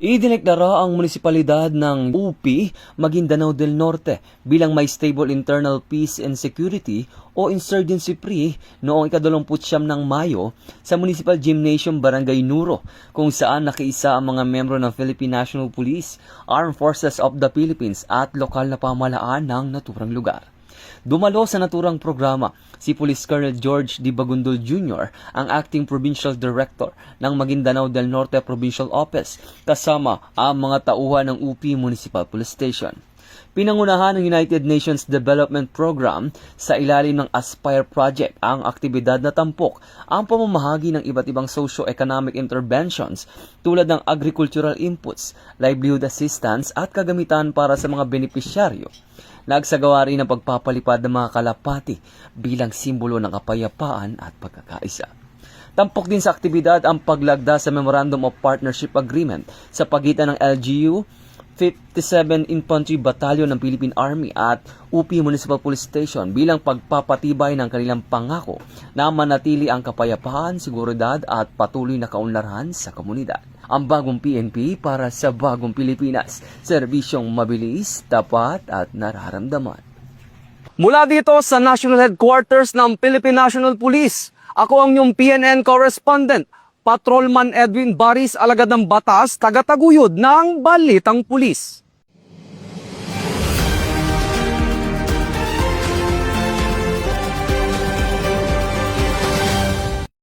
Idineklara ang munisipalidad ng UP, Maguindanao del Norte bilang may stable internal peace and security o insurgency-free noong ika-29 ng Mayo sa Municipal Gymnasium Barangay Nuro, kung saan nakiisa ang mga membro ng Philippine National Police, Armed Forces of the Philippines at lokal na pamahalaan ng naturang lugar. Dumalo sa naturang programa si Police Colonel George D. Bagundol Jr., ang Acting Provincial Director ng Maguindanao del Norte Provincial Office, kasama ang mga tauhan ng UP Municipal Police Station. Pinangunahan ng United Nations Development Program sa ilalim ng Aspire Project ang aktibidad na tampok ang pamamahagi ng iba't ibang socio-economic interventions tulad ng agricultural inputs, livelihood assistance at kagamitan para sa mga benepisyaryo. Nagsagawa rin ng pagpapalipad ng mga kalapati bilang simbolo ng kapayapaan at pagkakaisa. Tampok din sa aktibidad ang paglagda sa Memorandum of Partnership Agreement sa pagitan ng LGU, 57 Infantry Battalion ng Philippine Army at UP Municipal Police Station bilang pagpapatibay ng kanilang pangako na manatili ang kapayapaan, seguridad at patuloy na kaunlaran sa komunidad. Ang bagong PNP para sa bagong Pilipinas, serbisyong mabilis, tapat at nararamdaman. Mula dito sa National Headquarters ng Philippine National Police, ako ang inyong PNN correspondent, Patrolman Edwin Baris, alagad ng batas, tagataguyod ng Balitang Pulis.